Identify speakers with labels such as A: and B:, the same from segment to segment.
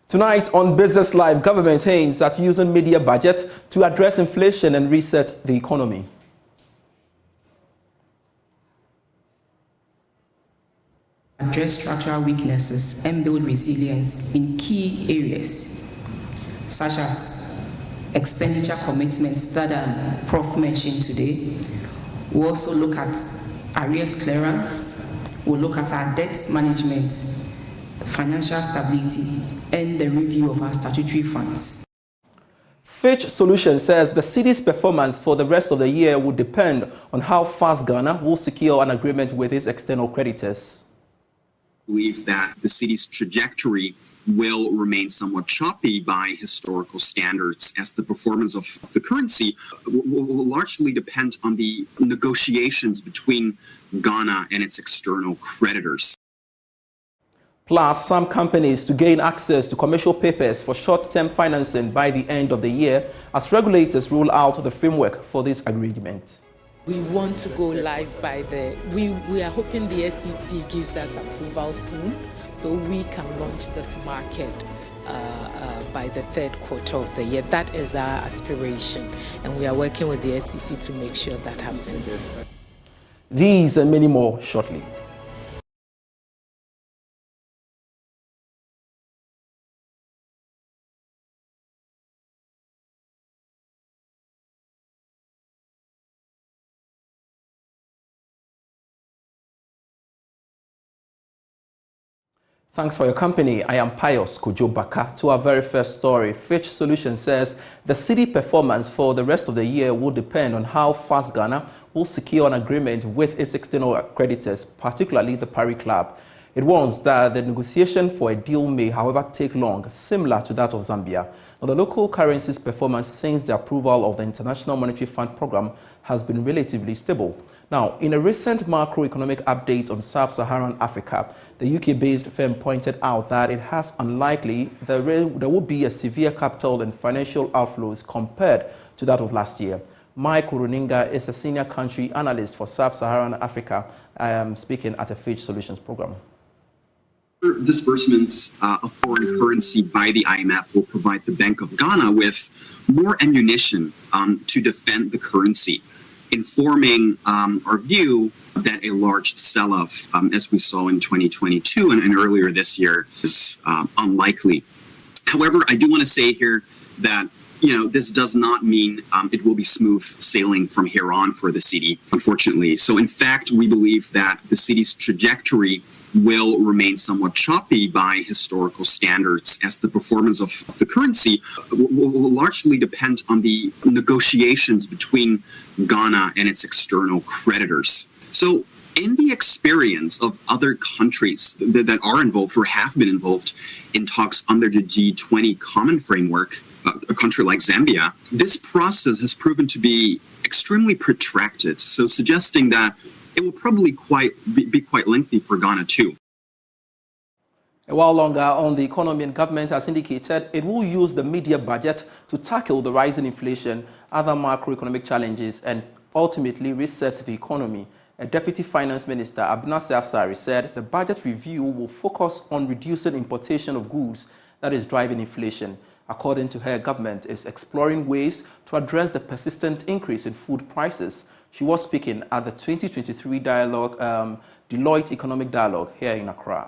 A: Tonight on Business Live, government aims at using media budget to address inflation and reset the economy.
B: Address structural weaknesses and build resilience in key areas, such as expenditure commitments that Prof mentioned today. We'll also look at arrears clearance, we'll look at our debt management, financial stability, and the review of our statutory funds.
A: Fitch Solutions says the city's performance for the rest of the year will depend on how fast Ghana will secure an agreement with its external creditors.
C: I believe that the city's trajectory will remain somewhat choppy by historical standards, as the performance of the currency will largely depend on the negotiations between Ghana and its external creditors.
A: Plus, some companies to gain access to commercial papers for short-term financing by the end of the year as regulators roll out the framework for this agreement.
D: We want to go live by we are hoping the SEC gives us approval soon so we can launch this market by the third quarter of the year. That is our aspiration, and we are working with the SEC to make sure that happens.
A: These and many more shortly. Thanks for your company. I am Pius Kojo Baka. To our very first story, Fitch Solutions says the city performance for the rest of the year will depend on how fast Ghana will secure an agreement with its external creditors, particularly the Paris Club. It warns that the negotiation for a deal may, however, take long, similar to that of Zambia. Now, the local currency's performance since the approval of the International Monetary Fund program has been relatively stable. Now, in a recent macroeconomic update on sub-Saharan Africa, the UK-based firm pointed out that it has unlikely there will be a severe capital and financial outflows compared to that of last year. Mike Uruninga is a senior country analyst for sub-Saharan Africa, speaking at a Fitch Solutions program.
C: Disbursements of foreign currency by the IMF will provide the Bank of Ghana with more ammunition to defend the currency, informing our view that a large sell-off, as we saw in 2022 and earlier this year, is unlikely. However, I do want to say here that this does not mean it will be smooth sailing from here on for the city, unfortunately. So in fact, we believe that the city's trajectory will remain somewhat choppy by historical standards, as the performance of the currency will largely depend on the negotiations between Ghana and its external creditors. So in the experience of other countries that are involved or have been involved in talks under the G20 common framework, a country like Zambia, this process has proven to be extremely protracted, so suggesting that it will probably be quite lengthy for Ghana too.
A: A while longer on the economy, and government has indicated it will use the media budget to tackle the rising inflation, other macroeconomic challenges, and ultimately reset the economy. A Deputy Finance Minister, Abnasi Asari, said the budget review will focus on reducing importation of goods that is driving inflation. According to her, government is exploring ways to address the persistent increase in food prices. She was speaking at the 2023 Deloitte Economic Dialogue here in Accra.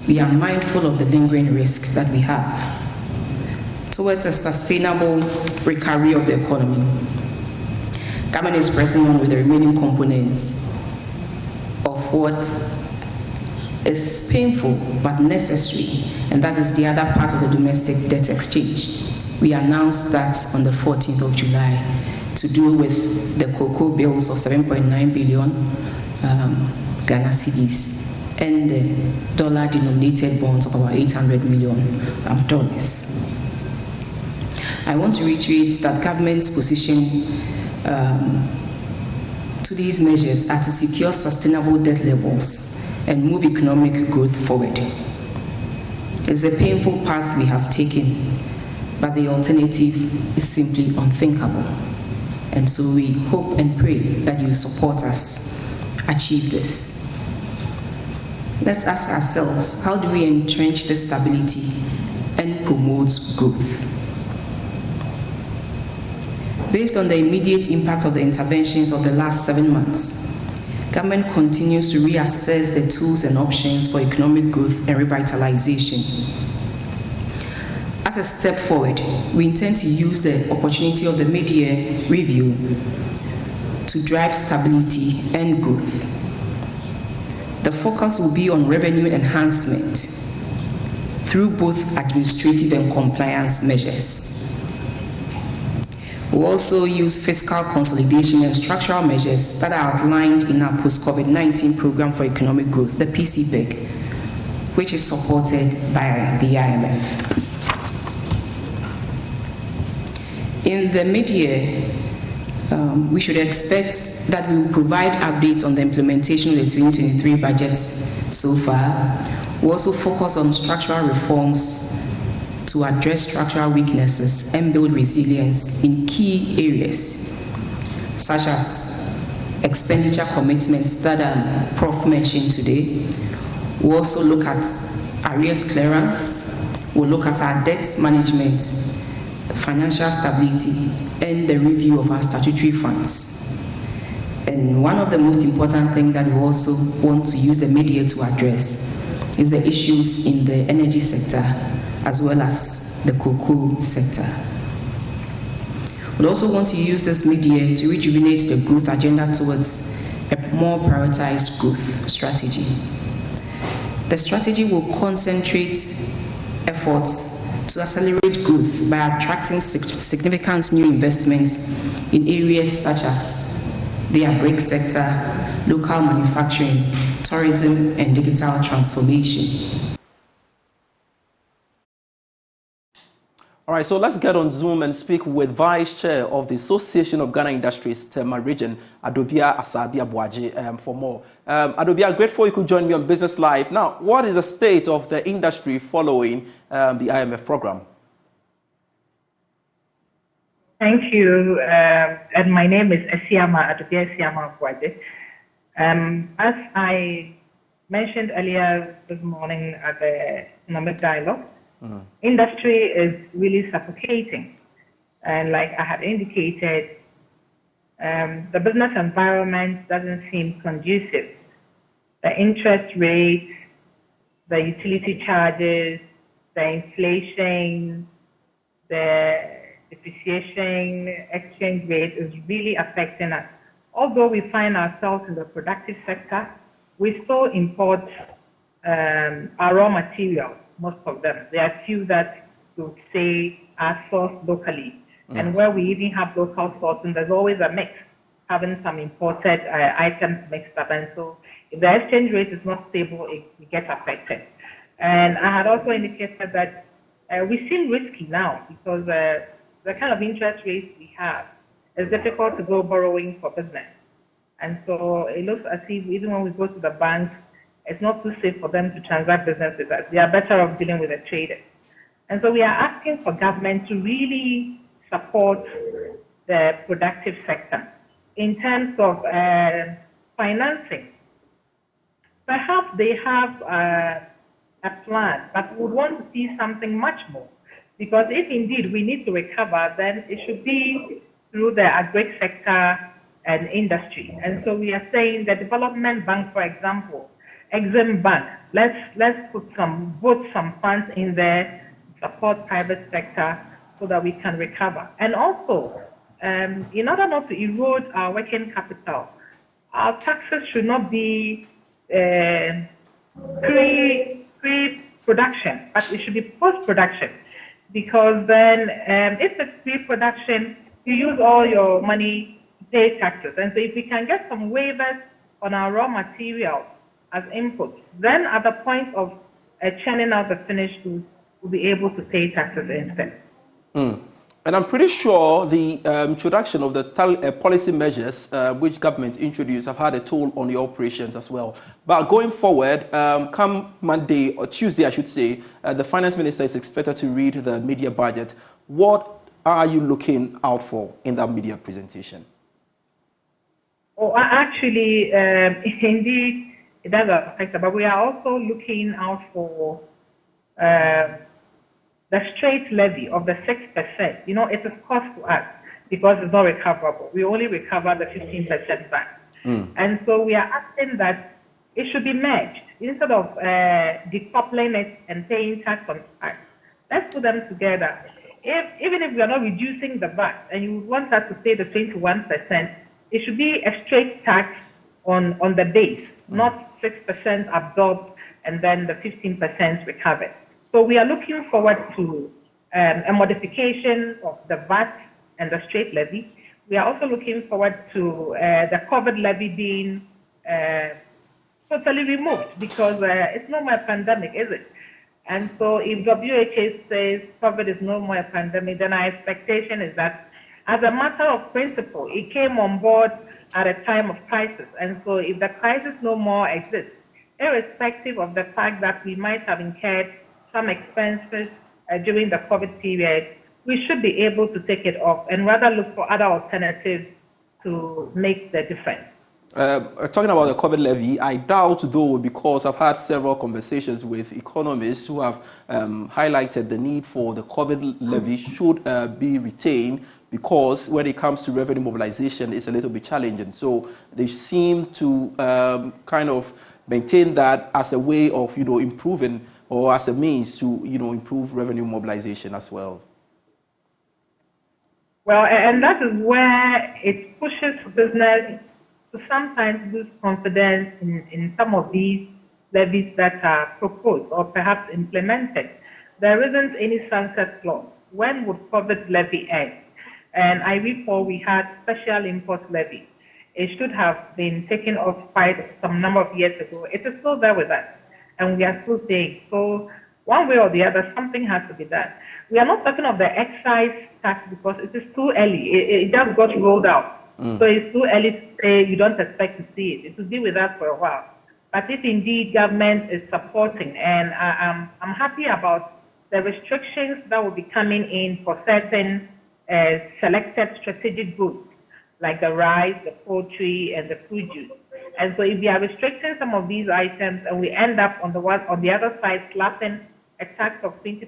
B: We are mindful of the lingering risks that we have towards a sustainable recovery of the economy. Government is pressing on with the remaining components of what is painful but necessary, and that is the other part of the domestic debt exchange. We announced that on the 14th of July to do with the cocoa bills of 7.9 billion Ghana cedis and the dollar-denominated bonds of about $800 million. I want to reiterate that government's position to these measures are to secure sustainable debt levels and move economic growth forward. It's a painful path we have taken, but the alternative is simply unthinkable. And so we hope and pray that you support us achieve this. Let's ask ourselves, how do we entrench the stability and promotes growth. Based on the immediate impact of the interventions of the last 7 months, government continues to reassess the tools and options for economic growth and revitalization. As a step forward, we intend to use the opportunity of the mid-year review to drive stability and growth. The focus will be on revenue enhancement through both administrative and compliance measures. We'll also use fiscal consolidation and structural measures that are outlined in our post-COVID-19 program for economic growth, the PCPEG, which is supported by the IMF. In the mid-year, we should expect that we will provide updates on the implementation of the 2023 budget so far. We'll also focus on structural reforms to address structural weaknesses and build resilience in key areas, such as expenditure commitments that Prof mentioned today. We'll also look at arrears clearance. We'll look at our debt management, financial stability, and the review of our statutory funds. And one of the most important things that we also want to use the mid-year to address is the issues in the energy sector as well as the cocoa sector. We also want to use this mid-year to rejuvenate the growth agenda towards a more prioritized growth strategy. The strategy will concentrate efforts to accelerate growth by attracting significant new investments in areas such as the agri sector, local manufacturing, tourism, and digital transformation.
A: All right, so let's get on Zoom and speak with Vice Chair of the Association of Ghana Industries, Tema Region, Adobia Asabi Abuaji, for more. Adobia, grateful you could join me on Business Live. Now, what is the state of the industry following the IMF program?
E: Thank you. And my name is Adobia Abuaji. As I mentioned earlier this morning at the Economic Dialogue, industry is really suffocating. And like I had indicated, the business environment doesn't seem conducive. The interest rates, the utility charges, the inflation, the depreciation, exchange rate is really affecting us. Although we find ourselves in the productive sector, we still import our raw materials. Most of them. There are few that would say are sourced locally. And where we even have local sourcing, there's always a mix, having some imported items mixed up. And so if the exchange rate is not stable, it gets affected. And I had also indicated that we seem risky now because the kind of interest rates we have, it's difficult to go borrowing for business. And so it looks as if even when we go to the banks, it's not too safe for them to transact business with us. They are better off dealing with the traders. And so we are asking for government to really support the productive sector in terms of financing. Perhaps they have a plan, but we would want to see something much more. Because if indeed we need to recover, then it should be through the agri sector and industry. And so we are saying the Development Bank, for example, Exim Bank, let's put some funds in there, support private sector so that we can recover. And also, in order not to erode our working capital, our taxes should not be pre-production, but it should be post-production. Because then, if it's pre-production, you use all your money to pay taxes. And so if we can get some waivers on our raw materials as inputs, then at the point of churning out the finished goods, we'll be able to pay taxes instead.
A: And I'm pretty sure the introduction of the policy measures which government introduced have had a toll on your operations as well. But going forward, come Monday or Tuesday, I should say, the finance minister is expected to read the media budget. What are you looking out for in that media presentation?
E: Oh, actually, indeed, it does affect, but we are also looking out for the straight levy of the 6%, it is cost to us because it's not recoverable. We only recover the 15% back. And so we are asking that it should be merged instead of decoupling it and paying tax on tax. Let's put them together. Even if we are not reducing the VAT and you want us to pay the 21%, it should be a straight tax on the base, not 6% absorbed and then the 15% recovered. So we are looking forward to a modification of the VAT and the straight levy. We are also looking forward to the COVID levy being totally removed because it's no more a pandemic, is it? And so if WHO says COVID is no more a pandemic, then our expectation is that as a matter of principle, it came on board at a time of crisis. And so if the crisis no more exists, irrespective of the fact that we might have incurred some expenses during the COVID period, we should be able to take it off and rather look for other alternatives to make the difference.
A: Talking about the COVID levy, I doubt though, because I've had several conversations with economists who have highlighted the need for the COVID levy should be retained because when it comes to revenue mobilization, it's a little bit challenging. So they seem to kind of maintain that as a way of, improving or as a means to, improve revenue mobilization as well.
E: Well, and that is where it pushes business to sometimes lose confidence in some of these levies that are proposed or perhaps implemented. There isn't any sunset clause. When would COVID levy end? And I recall we had special import levy. It should have been taken off quite some number of years ago. It is still there with us, and we are still paying. So one way or the other, something has to be done. We are not talking of the excise tax because it is too early. It just got rolled out. So it's too early to say you don't expect to see it. It will be with us for a while. But if indeed government is supporting, and I'm happy about the restrictions that will be coming in for certain selected strategic goods, like the rice, the poultry, and the fruit juice. And so if we are restricting some of these items and we end up on the other side slapping a tax of 20%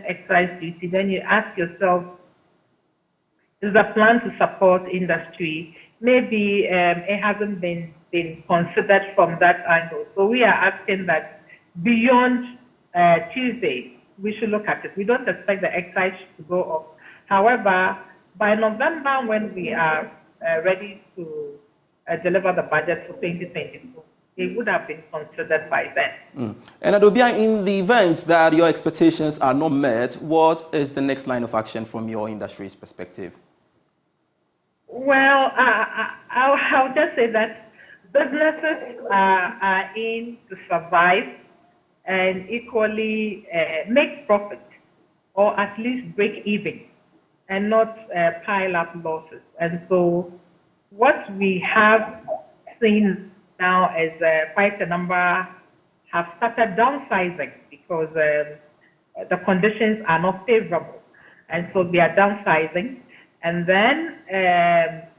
E: excise duty, then you ask yourself, is a plan to support industry? Maybe it hasn't been considered from that angle. So we are asking that beyond Tuesday, we should look at it. We don't expect the excise to go up. However, by November, when we are ready to deliver the budget for 2022, it would have been considered by then.
A: And Adobia, in the event that your expectations are not met, what is the next line of action from your industry's perspective?
E: Well, I'll just say that businesses are in to survive and equally make profit, or at least break even, and not pile up losses. And so what we have seen now is quite a number have started downsizing because the conditions are not favorable. And so they are downsizing. And then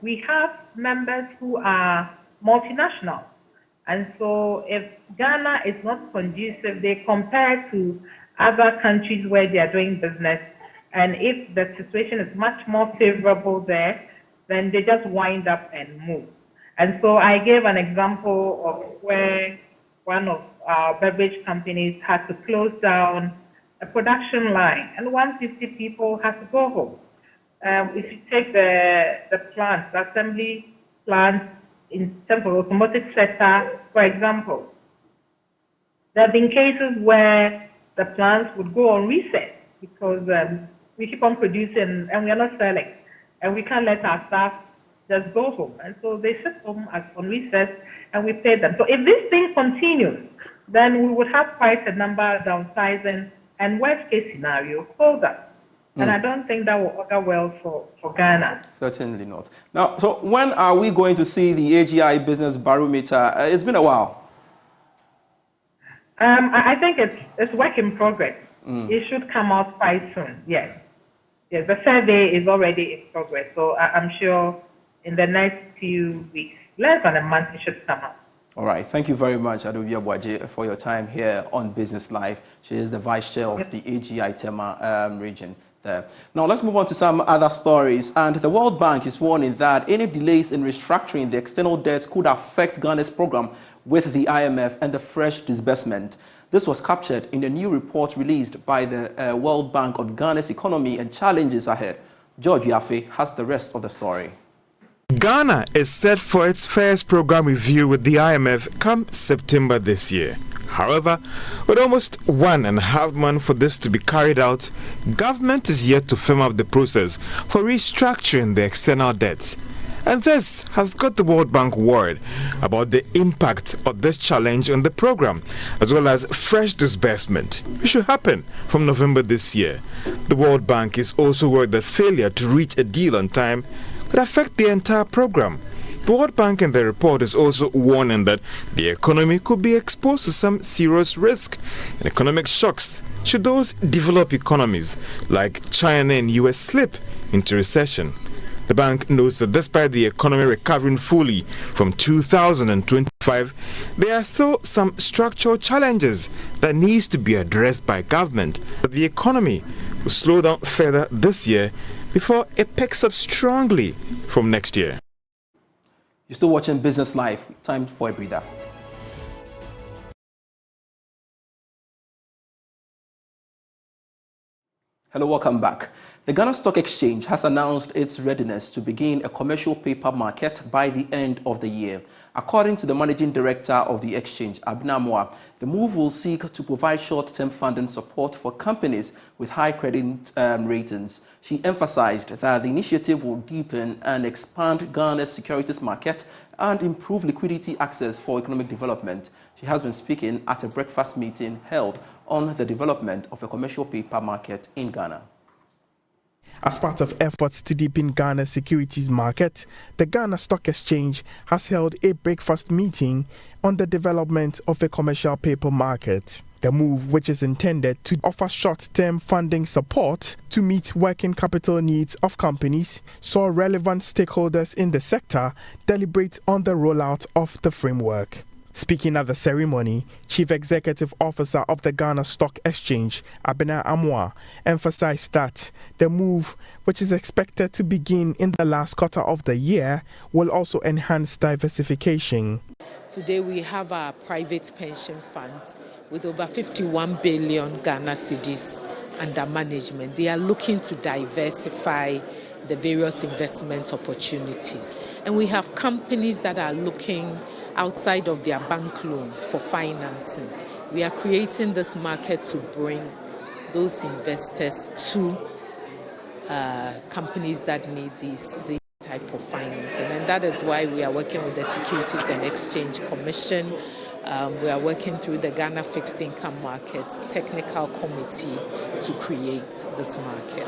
E: we have members who are multinational. And so if Ghana is not conducive, they compare to other countries where they are doing business. And if the situation is much more favorable there, then they just wind up and move. And so I gave an example of where one of our beverage companies had to close down a production line, and 150 people had to go home. If you take the plants, the assembly plants in terms of automotive sector, for example, there have been cases where the plants would go on recess because we keep on producing and we are not selling, and we can't let our staff just go home. And so they sit home on recess and we pay them. So if this thing continues, then we would have quite a number downsizing and worst case scenario, close up. And I don't think that will augur well for Ghana.
A: Certainly not. Now, so when are we going to see the AGI Business Barometer? It's been a while.
E: I think it's work in progress. It should come out quite soon, yes. Yes, the survey is already in progress. So I'm sure in the next few weeks, less than a month, it should come out.
A: All right. Thank you very much, Adobe Abuaje, for your time here on Business Live. She is the Vice Chair of the AGI Tema region there. Now, let's move on to some other stories. And the World Bank is warning that any delays in restructuring the external debt could affect Ghana's program with the IMF and the fresh disbursement. This was captured in a new report released by the World Bank on Ghana's economy and challenges ahead. George Yafe has the rest of the story.
F: Ghana is set for its first program review with the IMF come September this year. However, with almost 1.5 months for this to be carried out, government is yet to firm up the process for restructuring the external debts. And this has got the World Bank worried about the impact of this challenge on the program, as well as fresh disbursement, which should happen from November this year. The World Bank is also worried that failure to reach a deal on time could affect the entire program. The World Bank in the report is also warning that the economy could be exposed to some serious risk and economic shocks should those developed economies like China and US slip into recession. The bank notes that despite the economy recovering fully from 2025, there are still some structural challenges that needs to be addressed by government. But the economy will slow down further this year before it picks up strongly from next year.
A: You're still watching Business Live. Time for a breather. Hello, welcome back. The Ghana Stock Exchange has announced its readiness to begin a commercial paper market by the end of the year. According to the Managing Director of the exchange, Abena Moa, the move will seek to provide short-term funding support for companies with high credit ratings. She emphasized that the initiative will deepen and expand Ghana's securities market and improve liquidity access for economic development. She has been speaking at a breakfast meeting held on the development of a commercial paper market in Ghana.
G: As part of efforts to deepen Ghana's securities market, the Ghana Stock Exchange has held a breakfast meeting on the development of a commercial paper market. The move, which is intended to offer short-term funding support to meet working capital needs of companies, saw relevant stakeholders in the sector deliberate on the rollout of the framework. Speaking at the ceremony, Chief Executive Officer of the Ghana Stock Exchange, Abena Moa, emphasized that the move, which is expected to begin in the last quarter of the year, will also enhance diversification.
D: Today we have our private pension funds with over 51 billion Ghana cedis under management. They are looking to diversify the various investment opportunities. And we have companies that are looking outside of their bank loans for financing. We are creating this market to bring those investors to companies that need this type of financing. And that is why we are working with the Securities and Exchange Commission. We are working through the Ghana Fixed Income Markets Technical Committee to create this market.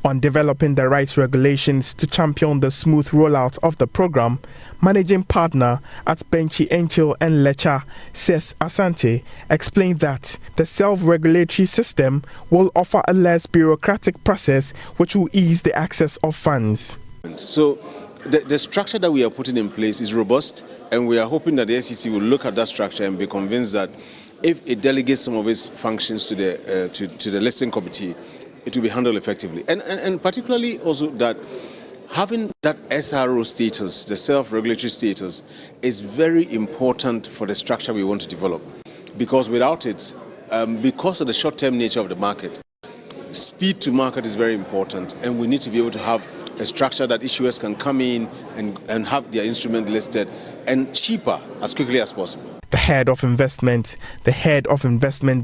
G: On developing the right regulations to champion the smooth rollout of the program, managing partner at Benchi Enchil and Lecha, Seth Asante, explained that the self-regulatory system will offer a less bureaucratic process which will ease the access of funds.
H: So the structure that we are putting in place is robust, and we are hoping that the SEC will look at that structure and be convinced that if it delegates some of its functions to the listing committee, it will be handled effectively. And particularly also that having that SRO status, the self-regulatory status, is very important for the structure we want to develop. Because without it, because of the short-term nature of the market, speed to market is very important, and we need to be able to have a structure that issuers can come in and have their instrument listed and cheaper as quickly as possible.
G: The head of investment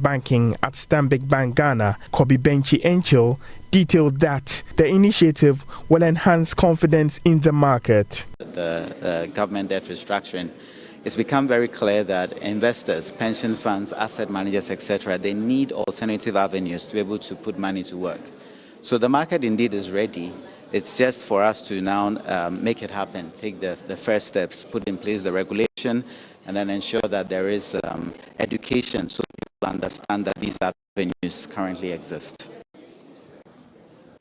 G: banking at Stanbic Bank Ghana, Kobe Benchi Enchil, detailed that the initiative will enhance confidence in the market.
I: The government debt restructuring, it's become very clear that investors, pension funds, asset managers, etc., they need alternative avenues to be able to put money to work. So the market indeed is ready. It's just for us to now make it happen, take the first steps, put in place the regulation, and then ensure that there is education so people understand that these avenues currently exist.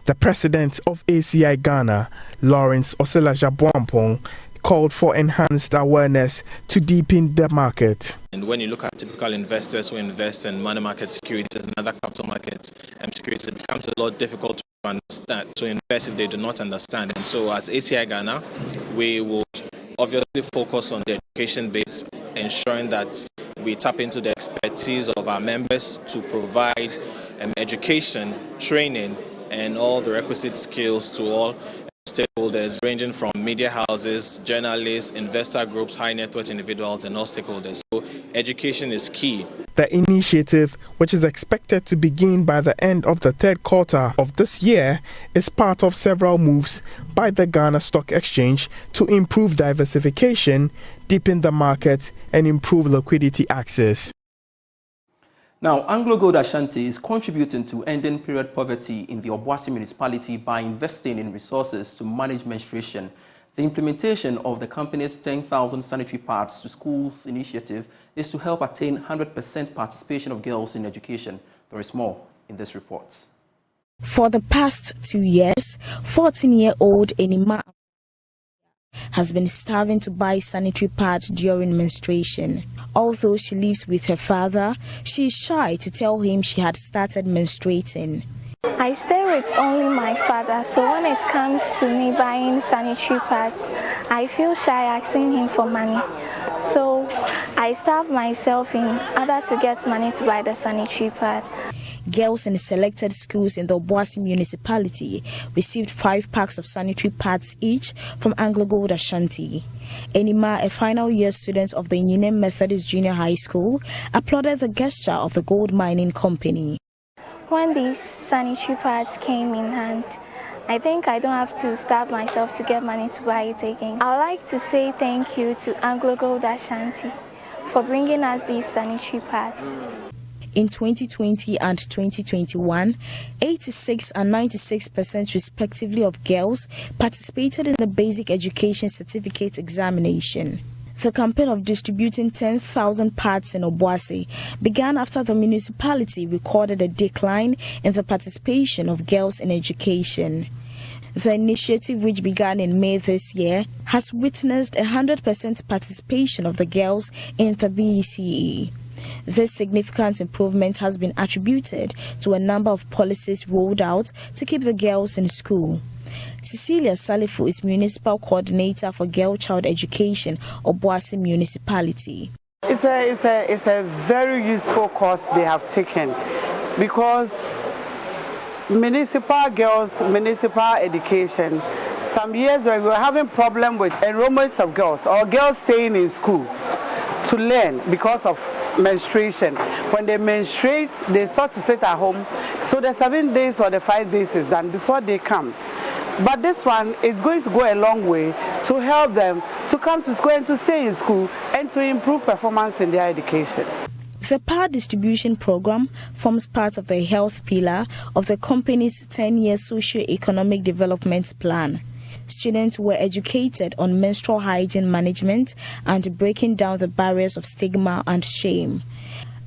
G: The president of ACI Ghana, Lawrence Oselaja Bwampong, called for enhanced awareness to deepen the market.
J: And when you look at typical investors who invest in money market securities and other capital markets securities, it becomes a lot difficult to understand, to invest if they do not understand. And so as ACI Ghana, we would obviously focus on the education bit, ensuring that we tap into the expertise of our members to provide education, training, and all the requisite skills to all stakeholders, ranging from media houses, journalists, investor groups, high net worth individuals, and all stakeholders. So education is key.
G: The initiative, which is expected to begin by the end of the third quarter of this year, is part of several moves by the Ghana Stock Exchange to improve diversification, deepen the market, and improve liquidity access.
A: Now, AngloGold Ashanti is contributing to ending period poverty in the Obuasi municipality by investing in resources to manage menstruation. The implementation of the company's 10,000 sanitary pads to schools initiative is to help attain 100% participation of girls in education. There is more in this report.
K: For the past 2 years, 14-year-old Enima has been starving to buy sanitary pads during menstruation. Although she lives with her father, she is shy to tell him she had started menstruating.
L: I stay with only my father, so when it comes to me buying sanitary pads, I feel shy asking him for money. So I starve myself in order to get money to buy the sanitary pad.
K: Girls in selected schools in the Obuasi municipality received 5 packs of sanitary pads each from AngloGold Ashanti. Enima, a final year student of the Union Methodist Junior High School, applauded the gesture of the gold mining company.
L: When these sanitary pads came in hand, I think I don't have to starve myself to get money to buy it again. I would like to say thank you to AngloGold Ashanti for bringing us these sanitary pads.
K: In 2020 and 2021, 86 and 96% respectively of girls participated in the Basic Education Certificate examination. The campaign of distributing 10,000 pads in Obuasi began after the municipality recorded a decline in the participation of girls in education. The initiative, which began in May this year, has witnessed 100% participation of the girls in the BECE. This significant improvement has been attributed to a number of policies rolled out to keep the girls in school. Cecilia Salifu is Municipal Coordinator for Girl Child Education, Obuasi Municipality.
M: It's a very useful course they have taken because municipal girls, municipal education, some years we were having problem with enrollment of girls or girls staying in school to learn because of menstruation. When they menstruate, they start to sit at home. So the 7 days or the 5 days is done before they come. But this one is going to go a long way to help them to come to school and to stay in school and to improve performance in their education.
K: The pad distribution program forms part of the health pillar of the company's 10-year socio-economic development plan. Students were educated on menstrual hygiene management and breaking down the barriers of stigma and shame.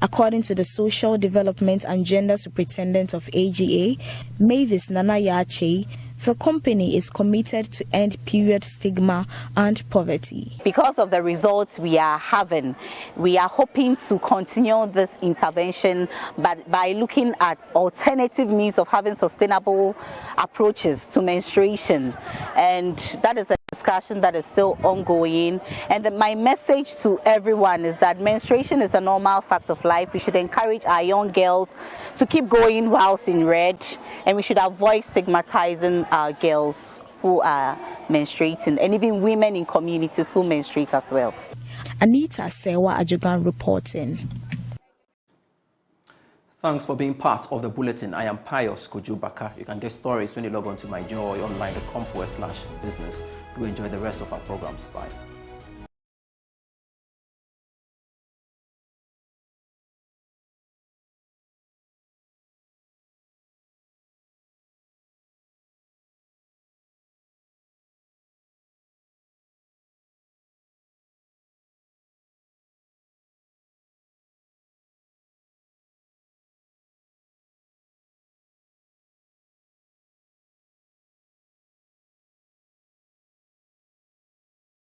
K: According to the Social Development and Gender Superintendent of AGA, Mavis Nanayache, the company is committed to end period stigma and poverty.
N: Because of the results we are having, we are hoping to continue this intervention by looking at alternative means of having sustainable approaches to menstruation. And that is a discussion that is still ongoing. And my message to everyone is that menstruation is a normal fact of life. We should encourage our young girls to keep going whilst in red, and we should avoid stigmatizing our girls who are menstruating, and even women in communities who menstruate as well.
K: Anita Sewa Ajogan reporting.
A: Thanks for being part of the bulletin. I am Pius Kojubaka. You can get stories when you log on to myjoyonline.com/business. Do enjoy the rest of our programs. Bye.